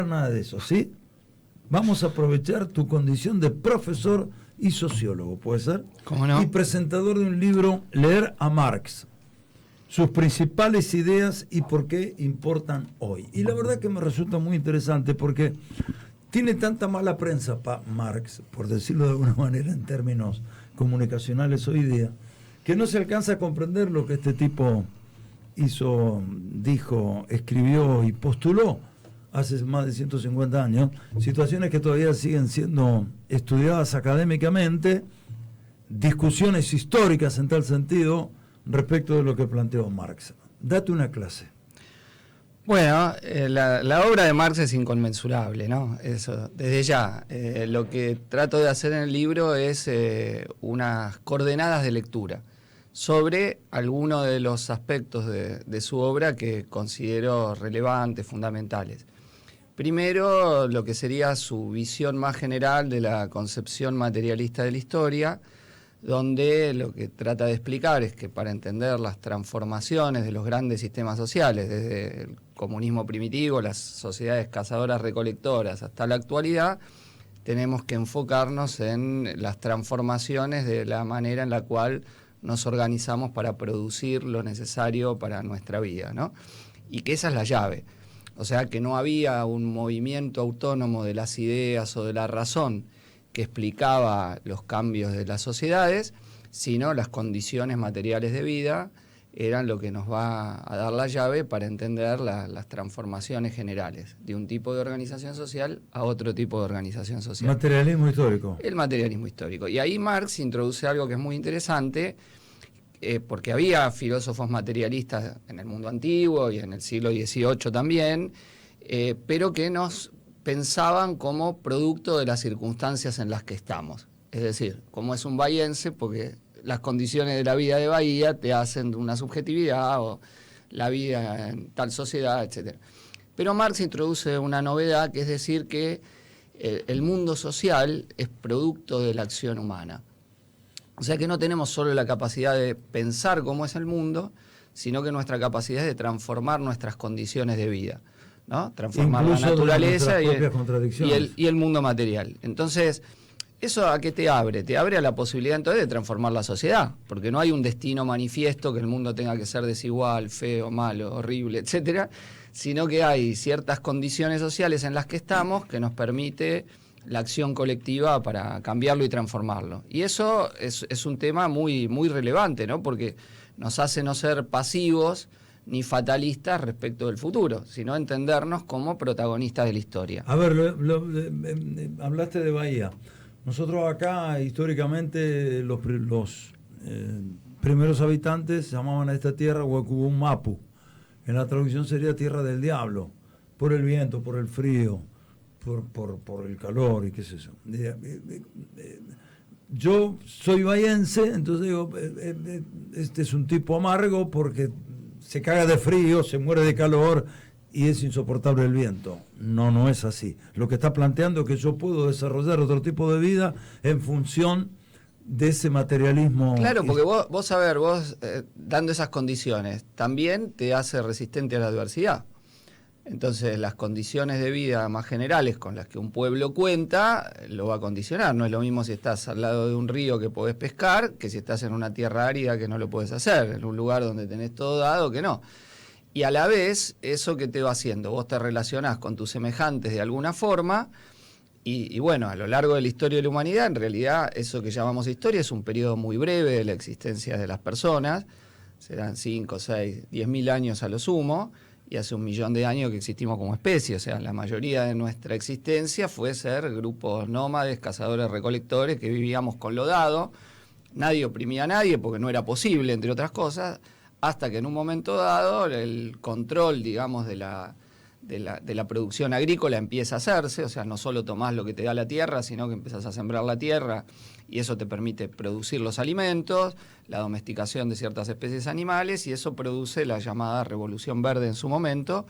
nada de eso, ¿sí? Vamos a aprovechar tu condición de profesor y sociólogo, ¿puede ser? ¿Cómo no? Y presentador de un libro, Leer a Marx, sus principales ideas y por qué importan hoy. Y la verdad que me resulta muy interesante porque tiene tanta mala prensa Marx, por decirlo de alguna manera en términos comunicacionales hoy día, que no se alcanza a comprender lo que este tipo hizo, dijo, escribió y postuló hace más de 150 años, situaciones que todavía siguen siendo estudiadas académicamente, discusiones históricas en tal sentido respecto de lo que planteó Marx. Date una clase. Bueno, la obra de Marx es inconmensurable, ¿no? Eso, desde ya. Lo que trato de hacer en el libro es unas coordenadas de lectura sobre algunos de los aspectos de su obra que considero relevantes, fundamentales. Primero, lo que sería su visión más general de la concepción materialista de la historia, donde lo que trata de explicar es que para entender las transformaciones de los grandes sistemas sociales, desde el comunismo primitivo, las sociedades cazadoras-recolectoras, hasta la actualidad, tenemos que enfocarnos en las transformaciones de la manera en la cual nos organizamos para producir lo necesario para nuestra vida, ¿no? Y que esa es la llave. O sea, que no había un movimiento autónomo de las ideas o de la razón que explicaba los cambios de las sociedades, sino las condiciones materiales de vida eran lo que nos va a dar la llave para entender las transformaciones generales de un tipo de organización social a otro tipo de organización social. Materialismo histórico. El materialismo histórico. Y ahí Marx introduce algo que es muy interesante, porque había filósofos materialistas en el mundo antiguo y en el siglo XVIII también, pero que nos pensaban como producto de las circunstancias en las que estamos. Es decir, como es un bahiense, porque las condiciones de la vida de Bahía te hacen una subjetividad o la vida en tal sociedad, etc. Pero Marx introduce una novedad, que es decir que el mundo social es producto de la acción humana. O sea que no tenemos solo la capacidad de pensar cómo es el mundo, sino que nuestra capacidad es de transformar nuestras condiciones de vida, ¿no? Transformar incluso la naturaleza y el mundo material. Entonces, ¿eso a qué te abre? Te abre a la posibilidad entonces de transformar la sociedad, porque no hay un destino manifiesto que el mundo tenga que ser desigual, feo, malo, horrible, etcétera, sino que hay ciertas condiciones sociales en las que estamos que nos permite la acción colectiva para cambiarlo y transformarlo. Y eso es un tema muy, muy relevante, ¿no? Porque nos hace no ser pasivos ni fatalistas respecto del futuro, sino entendernos como protagonistas de la historia. A ver, hablaste de Bahía. Nosotros acá, históricamente, los primeros habitantes llamaban a esta tierra Huecubumapu. En la traducción sería tierra del diablo, por el viento, por el frío, por el calor y qué sé yo. Yo soy bahiense, entonces digo, este es un tipo amargo porque se caga de frío, se muere de calor y es insoportable el viento. No, no es así. Lo que está planteando es que yo puedo desarrollar otro tipo de vida en función de ese materialismo. Claro, porque vos dando esas condiciones, también te hace resistente a la adversidad. Entonces, las condiciones de vida más generales con las que un pueblo cuenta, lo va a condicionar. No es lo mismo si estás al lado de un río que podés pescar, que si estás en una tierra árida que no lo podés hacer, en un lugar donde tenés todo dado que no. Y a la vez, ¿eso qué te va haciendo? Vos te relacionás con tus semejantes de alguna forma, y bueno, a lo largo de la historia de la humanidad, en realidad, eso que llamamos historia es un periodo muy breve de la existencia de las personas, serán 5, 6, 10.000 años a lo sumo, y hace 1.000.000 de años que existimos como especie. O sea, la mayoría de nuestra existencia fue ser grupos nómades, cazadores, recolectores, que vivíamos con lo dado. Nadie oprimía a nadie porque no era posible, entre otras cosas, hasta que en un momento dado el control, digamos, de la producción agrícola empieza a hacerse. O sea, no solo tomás lo que te da la tierra, sino que empezás a sembrar la tierra y eso te permite producir los alimentos, la domesticación de ciertas especies animales, y eso produce la llamada Revolución Verde en su momento,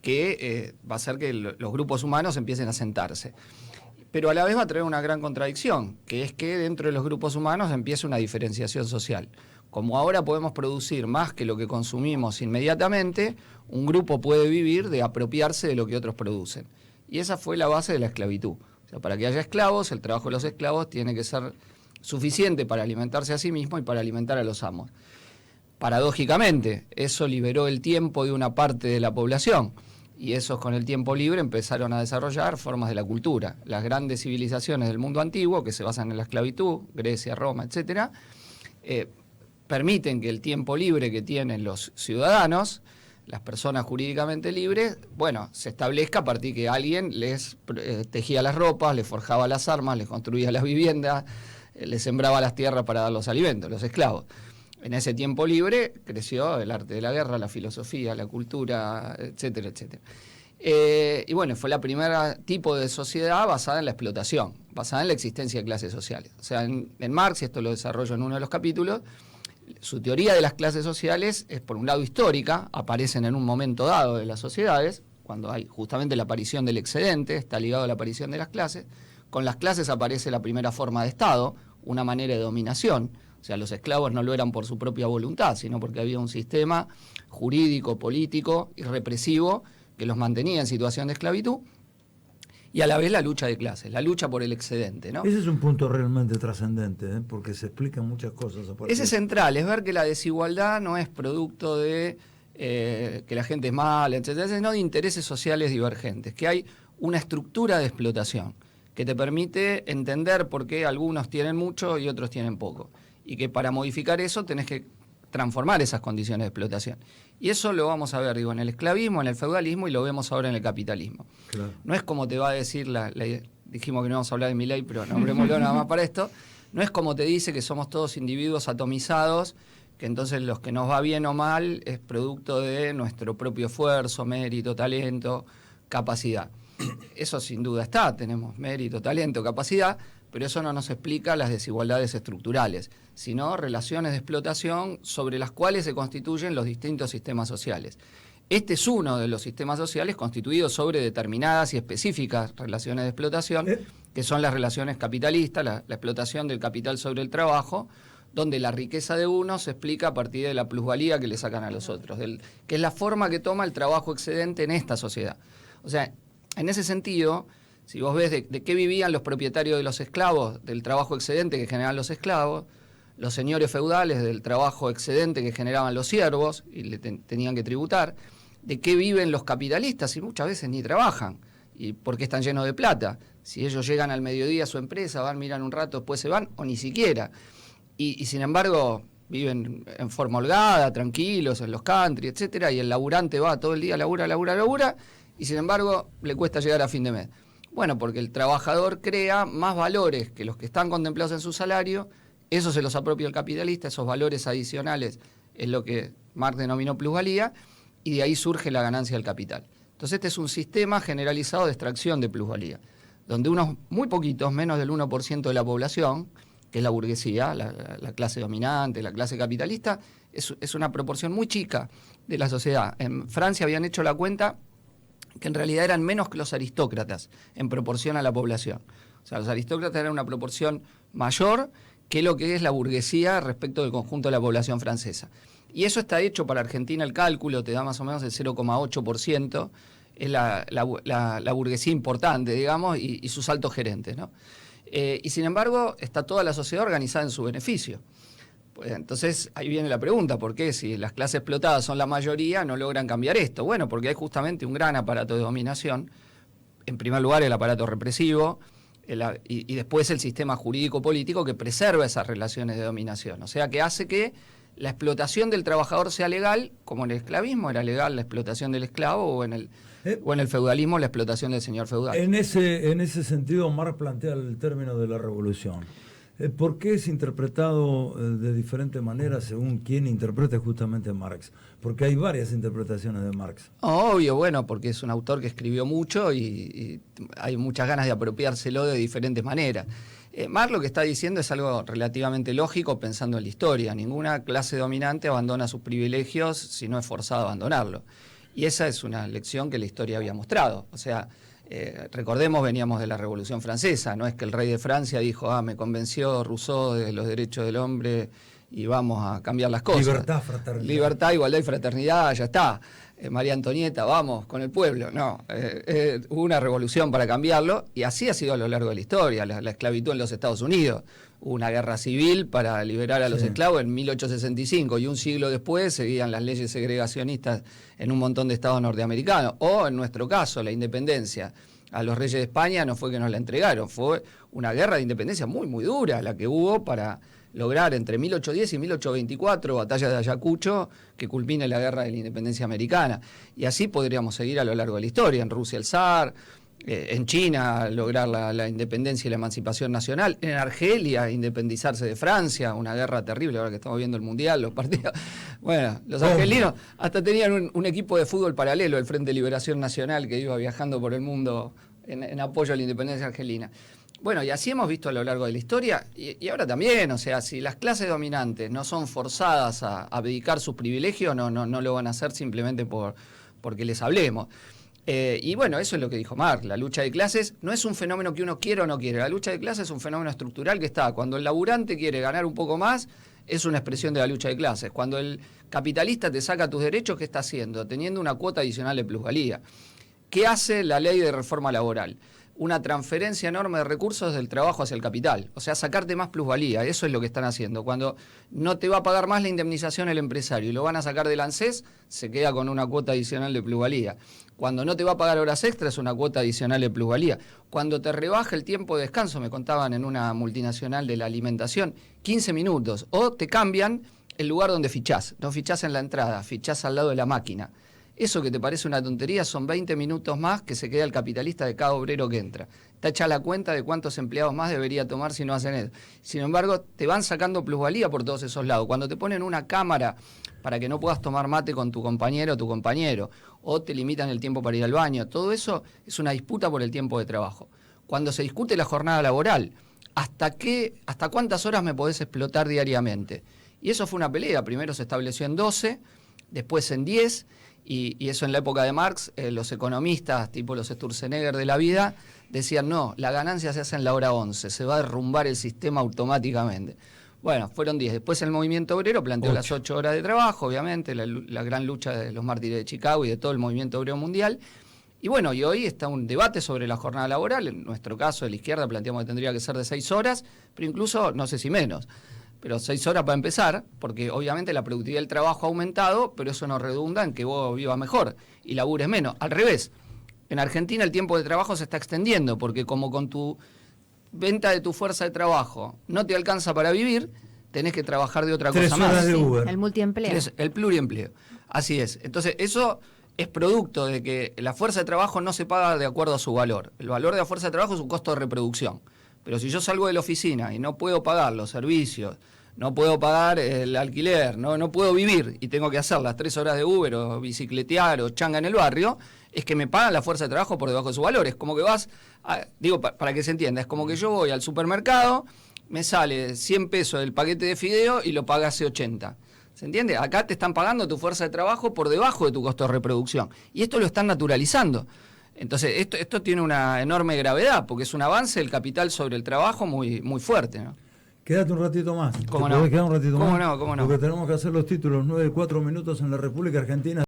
que va a hacer que los grupos humanos empiecen a sentarse. Pero a la vez va a traer una gran contradicción, que es que dentro de los grupos humanos empieza una diferenciación social. Como ahora podemos producir más que lo que consumimos inmediatamente, un grupo puede vivir de apropiarse de lo que otros producen. Y esa fue la base de la esclavitud. O sea, para que haya esclavos, el trabajo de los esclavos tiene que ser suficiente para alimentarse a sí mismo y para alimentar a los amos. Paradójicamente, eso liberó el tiempo de una parte de la población, y esos con el tiempo libre empezaron a desarrollar formas de la cultura. Las grandes civilizaciones del mundo antiguo, que se basan en la esclavitud, Grecia, Roma, etcétera, permiten que el tiempo libre que tienen los ciudadanos, las personas jurídicamente libres, bueno, se establezca a partir que alguien les tejía las ropas, les forjaba las armas, les construía las viviendas, les sembraba las tierras para dar los alimentos, los esclavos. En ese tiempo libre creció el arte de la guerra, la filosofía, la cultura, etcétera, etcétera. Y bueno, fue la primera tipo de sociedad basada en la explotación, basada en la existencia de clases sociales. O sea, en Marx, y esto lo desarrollo en uno de los capítulos, su teoría de las clases sociales es, por un lado, histórica, aparecen en un momento dado de las sociedades, cuando hay justamente la aparición del excedente, está ligado a la aparición de las clases. Con las clases aparece la primera forma de Estado, una manera de dominación. O sea, los esclavos no lo eran por su propia voluntad, sino porque había un sistema jurídico, político y represivo que los mantenía en situación de esclavitud, y a la vez la lucha de clases, la lucha por el excedente, ¿no? Ese es un punto realmente trascendente, porque se explican muchas cosas. Ese es central, es ver que la desigualdad no es producto de que la gente es mala, etcétera, sino de intereses sociales divergentes, que hay una estructura de explotación que te permite entender por qué algunos tienen mucho y otros tienen poco, y que para modificar eso tenés que transformar esas condiciones de explotación. Y eso lo vamos a ver, digo, en el esclavismo, en el feudalismo, y lo vemos ahora en el capitalismo. Claro. No es como te va a decir, dijimos que no vamos a hablar de Milei, pero nombrémoslo nada más para esto, no es como te dice que somos todos individuos atomizados, que entonces los que nos va bien o mal es producto de nuestro propio esfuerzo, mérito, talento, capacidad. Eso sin duda está, tenemos mérito, talento, capacidad, pero eso no nos explica las desigualdades estructurales, sino relaciones de explotación sobre las cuales se constituyen los distintos sistemas sociales. Este es uno de los sistemas sociales constituidos sobre determinadas y específicas relaciones de explotación, que son las relaciones capitalistas, la explotación del capital sobre el trabajo, donde la riqueza de uno se explica a partir de la plusvalía que le sacan a los otros, que es la forma que toma el trabajo excedente en esta sociedad. O sea, en ese sentido, si vos ves de qué vivían los propietarios de los esclavos, del trabajo excedente que generaban los esclavos, los señores feudales del trabajo excedente que generaban los siervos y le tenían que tributar, de qué viven los capitalistas, y muchas veces ni trabajan, y porque están llenos de plata. Si ellos llegan al mediodía a su empresa, van, miran un rato, después se van, o ni siquiera. Y sin embargo, viven en forma holgada, tranquilos, en los country, etcétera, y el laburante va todo el día, labura, y sin embargo le cuesta llegar a fin de mes. Bueno, porque el trabajador crea más valores que los que están contemplados en su salario, eso se los apropia el capitalista, esos valores adicionales es lo que Marx denominó plusvalía, y de ahí surge la ganancia del capital. Entonces este es un sistema generalizado de extracción de plusvalía, donde unos muy poquitos, menos del 1% de la población, que es la burguesía, la clase dominante, la clase capitalista, es una proporción muy chica de la sociedad. En Francia habían hecho la cuenta que en realidad eran menos que los aristócratas en proporción a la población. O sea, los aristócratas eran una proporción mayor que lo que es la burguesía respecto del conjunto de la población francesa. Y eso está hecho para Argentina, el cálculo te da más o menos el 0,8%, es la burguesía importante, digamos, y sus altos gerentes, ¿no? Y sin embargo, está toda la sociedad organizada en su beneficio. Pues entonces ahí viene la pregunta, ¿por qué si las clases explotadas son la mayoría no logran cambiar esto? Bueno, porque hay justamente un gran aparato de dominación, en primer lugar el aparato represivo, y después el sistema jurídico-político que preserva esas relaciones de dominación, o sea que hace que la explotación del trabajador sea legal, como en el esclavismo era legal la explotación del esclavo, o en el feudalismo la explotación del señor feudal. En ese sentido, Marx plantea el término de la revolución. ¿Por qué es interpretado de diferente manera según quien interprete justamente Marx? Porque hay varias interpretaciones de Marx. Obvio, bueno, porque es un autor que escribió mucho y hay muchas ganas de apropiárselo de diferentes maneras. Marx lo que está diciendo es algo relativamente lógico pensando en la historia. Ninguna clase dominante abandona sus privilegios si no es forzada a abandonarlo. Y esa es una lección que la historia había mostrado. O sea, recordemos, veníamos de la Revolución Francesa, no es que el rey de Francia dijo, me convenció Rousseau de los derechos del hombre y vamos a cambiar las cosas. Libertad, fraternidad. Libertad, igualdad y fraternidad, ya está. María Antonieta, vamos, con el pueblo. No, hubo una revolución para cambiarlo y así ha sido a lo largo de la historia. La esclavitud en los Estados Unidos. Hubo una guerra civil para liberar a los esclavos en 1865 y un siglo después seguían las leyes segregacionistas en un montón de estados norteamericanos. O en nuestro caso, la independencia. A los reyes de España no fue que nos la entregaron, fue una guerra de independencia muy, muy dura la que hubo para lograr entre 1810 y 1824, batalla de Ayacucho, que culmine la guerra de la independencia americana. Y así podríamos seguir a lo largo de la historia. En Rusia el zar, en China lograr la independencia y la emancipación nacional, en Argelia independizarse de Francia, una guerra terrible, ahora que estamos viendo el Mundial, los partidos. Bueno, los argelinos hasta tenían un equipo de fútbol paralelo, el Frente de Liberación Nacional, que iba viajando por el mundo en apoyo a la independencia argelina. Bueno, y así hemos visto a lo largo de la historia, y ahora también, o sea, si las clases dominantes no son forzadas a abdicar sus privilegios, no lo van a hacer simplemente porque les hablemos. Y bueno, eso es lo que dijo Marx, la lucha de clases no es un fenómeno que uno quiere o no quiere, la lucha de clases es un fenómeno estructural que está, cuando el laburante quiere ganar un poco más, es una expresión de la lucha de clases, cuando el capitalista te saca tus derechos, ¿qué está haciendo? Teniendo una cuota adicional de plusvalía. ¿Qué hace la ley de reforma laboral? Una transferencia enorme de recursos del trabajo hacia el capital, o sea, sacarte más plusvalía, eso es lo que están haciendo. Cuando no te va a pagar más la indemnización el empresario y lo van a sacar del ANSES, se queda con una cuota adicional de plusvalía. Cuando no te va a pagar horas extras, una cuota adicional de plusvalía. Cuando te rebaja el tiempo de descanso, me contaban en una multinacional de la alimentación, 15 minutos, o te cambian el lugar donde fichás, no fichás en la entrada, fichás al lado de la máquina. Eso que te parece una tontería son 20 minutos más que se queda el capitalista de cada obrero que entra. Está hecha la cuenta de cuántos empleados más debería tomar si no hacen eso. Sin embargo, te van sacando plusvalía por todos esos lados. Cuando te ponen una cámara para que no puedas tomar mate con tu compañero o tu compañero, o te limitan el tiempo para ir al baño, todo eso es una disputa por el tiempo de trabajo. Cuando se discute la jornada laboral, ¿hasta cuántas horas me podés explotar diariamente? Y eso fue una pelea. Primero se estableció en 12, después en 10, y eso en la época de Marx, los economistas, tipo los Sturzenegger de la vida, decían, no, la ganancia se hace en la hora 11, se va a derrumbar el sistema automáticamente. Bueno, fueron 10. Después el movimiento obrero planteó las 8 horas de trabajo, obviamente, la gran lucha de los mártires de Chicago y de todo el movimiento obrero mundial. Y bueno, y hoy está un debate sobre la jornada laboral. En nuestro caso, de la izquierda, planteamos que tendría que ser de 6 horas, pero incluso, no sé si menos. Pero 6 horas para empezar, porque obviamente la productividad del trabajo ha aumentado, pero eso no redunda en que vos vivas mejor y labures menos. Al revés, en Argentina el tiempo de trabajo se está extendiendo, porque como con tu venta de tu fuerza de trabajo no te alcanza para vivir, tenés que trabajar de otra cosa más. 3 horas de Uber. El multiempleo. El pluriempleo. Así es. Entonces, eso es producto de que la fuerza de trabajo no se paga de acuerdo a su valor. El valor de la fuerza de trabajo es un costo de reproducción. Pero si yo salgo de la oficina y no puedo pagar los servicios, no puedo pagar el alquiler, no puedo vivir y tengo que hacer las 3 horas de Uber o bicicletear o changa en el barrio, es que me pagan la fuerza de trabajo por debajo de su valor. Es como que vas, para que se entienda, es como que yo voy al supermercado, me sale 100 pesos el paquete de fideo y lo pagase 80. ¿Se entiende? Acá te están pagando tu fuerza de trabajo por debajo de tu costo de reproducción. Y esto lo están naturalizando. Entonces, esto tiene una enorme gravedad, porque es un avance del capital sobre el trabajo muy, muy fuerte, ¿no? Quédate un ratito más. ¿Cómo ¿Te no? podés quedar un ratito ¿Cómo más? no? ¿Cómo no? Porque tenemos que hacer los títulos 9-4 minutos en la República Argentina.